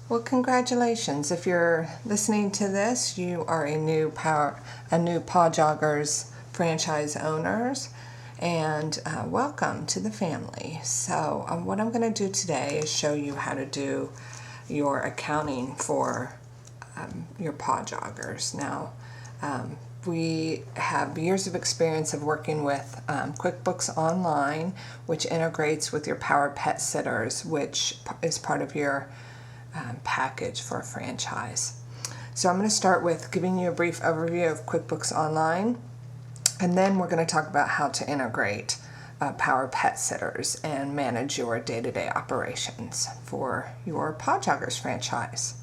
Well, congratulations. If you're listening to this, you are a new Paw Joggers franchise owners, and welcome to the family. So what I'm going to do today is show you how to do your accounting for your Paw Joggers. Now, we have years of experience of working with QuickBooks Online, which integrates with your Power Pet Sitters, which is part of your package for a franchise. So I'm going to start with giving you a brief overview of QuickBooks Online, and then we're going to talk about how to integrate Power Pet Sitters and manage your day-to-day operations for your Paw Joggers franchise.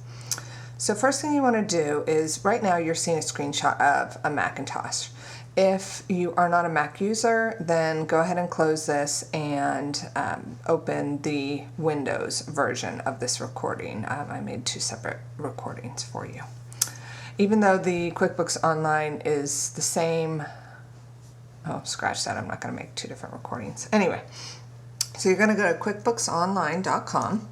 So first thing you want to do is, right now you're seeing a screenshot of a Macintosh. If you are not a Mac user, then go ahead and close this and open the Windows version of this recording. I made two separate recordings for you. Even though the QuickBooks Online is the same, oh, scratch that, I'm not going to make two different recordings. Anyway, so you're going to go to QuickBooksOnline.com.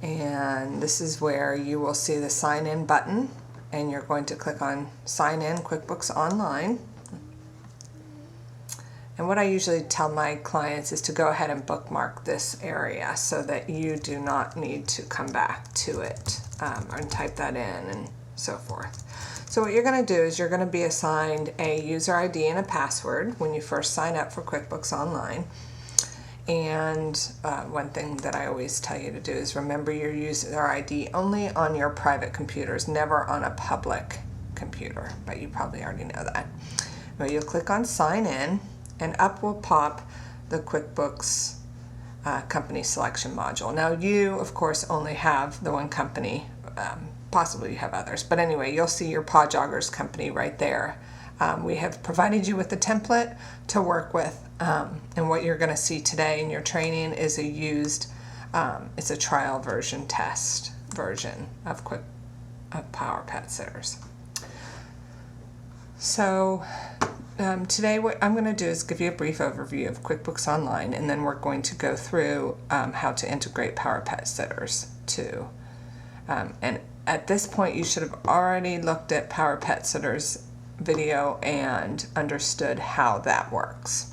And this is where you will see the sign in button, and you're going to click on sign in QuickBooks Online. And what I usually tell my clients is to go ahead and bookmark this area so that you do not need to come back to it and type that in and so forth. So what you're going to do is you're going to be assigned a user ID and a password when you first sign up for QuickBooks Online. And one thing that I always tell you to do is remember your user ID only on your private computers, never on a public computer, but you probably already know that. Now you'll click on sign in, and up will pop the QuickBooks company selection module. Now you, of course, only have the one company, possibly you have others, but anyway, you'll see your Paw Joggers company right there. We have provided you with the template to work with, and what you're going to see today in your training is it's a trial version test version of Power Pet Sitters. So today what I'm going to do is give you a brief overview of QuickBooks Online, and then we're going to go through how to integrate Power Pet Sitters too. And at this point you should have already looked at Power Pet Sitters video and understood how that works.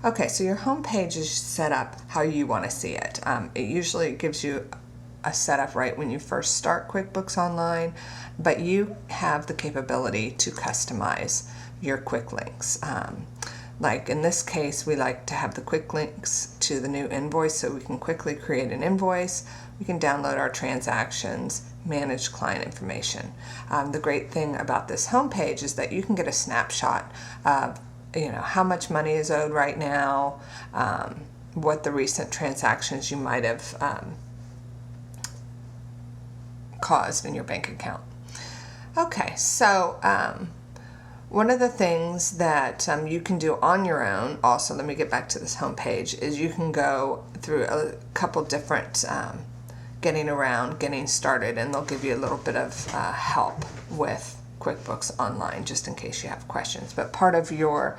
Okay, so your home page is set up how you want to see it. It usually gives you a setup right when you first start QuickBooks Online, but you have the capability to customize your quick links. Like in this case, we like to have the quick links to the new invoice so we can quickly create an invoice. We can download our transactions, manage client information. The great thing about this homepage is that you can get a snapshot of how much money is owed right now, what the recent transactions you might have caused in your bank account. Okay, so one of the things that you can do on your own, also, let me get back to this homepage, is you can go through a couple different getting started, and they'll give you a little bit of help with QuickBooks Online just in case you have questions. But part of your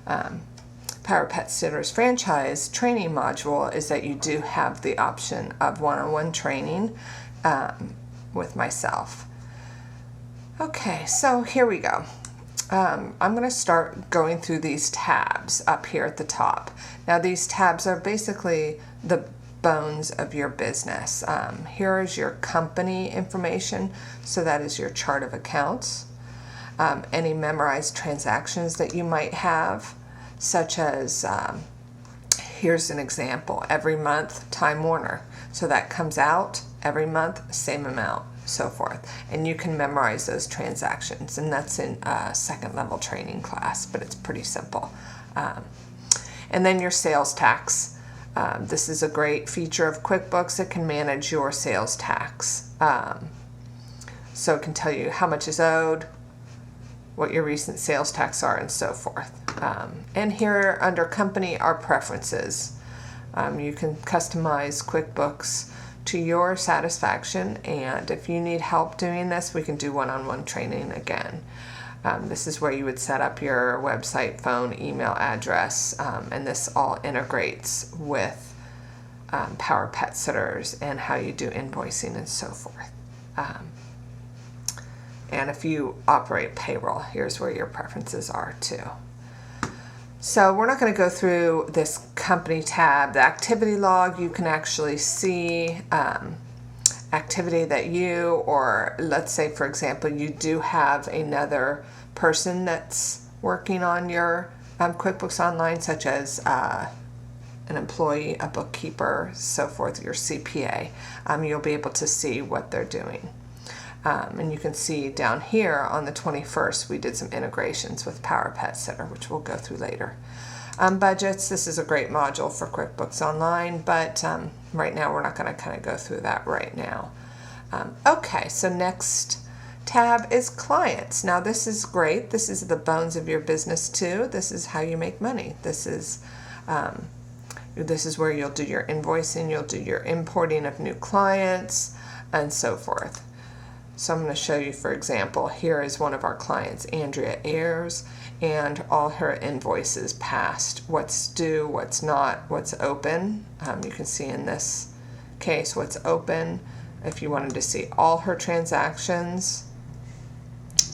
Power Pet Sitters franchise training module is that you do have the option of one-on-one training with myself. Okay, so here we go. I'm going to start going through these tabs up here at the top. Now these tabs are basically the bones of your business. Here is your company information, so that is your chart of accounts. Any memorized transactions that you might have, such as here's an example: every month Time Warner, so that comes out every month, same amount, so forth. And you can memorize those transactions, and that's in a second level training class, but it's pretty simple. And then your sales tax. This is a great feature of QuickBooks. It can manage your sales tax. So it can tell you how much is owed, what your recent sales tax are, and so forth. And here under company are preferences. You can customize QuickBooks to your satisfaction, and if you need help doing this, we can do one-on-one training again. This is where you would set up your website, phone, email address, and this all integrates with Power Pet Sitters and how you do invoicing and so forth. And if you operate payroll, here's where your preferences are too. So we're not going to go through this company tab. The activity log, you can actually see activity that you, or let's say for example, you do have another person that's working on your QuickBooks Online, such as an employee, a bookkeeper, so forth, your CPA. You'll be able to see what they're doing. And you can see down here on the 21st, we did some integrations with Power Pet Sitter, which we'll go through later. Budgets, this is a great module for QuickBooks Online, but right now we're not going to kind of go through that right now. Okay, so next tab is clients. Now this is great. This is the bones of your business too. This is how you make money. This is where you'll do your invoicing, you'll do your importing of new clients, and so forth. So I'm going to show you, for example, here is one of our clients, Andrea Ayers, and all her invoices past, what's due, what's not, what's open. You can see in this case what's open. If you wanted to see all her transactions,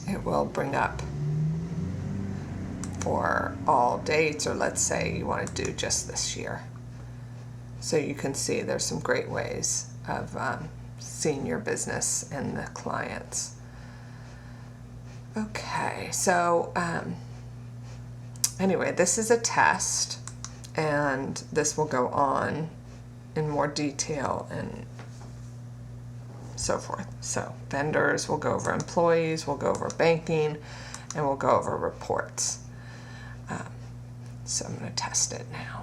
it will bring up for all dates, or let's say you want to do just this year. So you can see there's some great ways of seeing your business and the clients. Okay, so anyway, this is a test, and this will go on in more detail and so forth. So vendors, we'll go over employees, we'll go over banking, and we'll go over reports. So I'm going to test it now.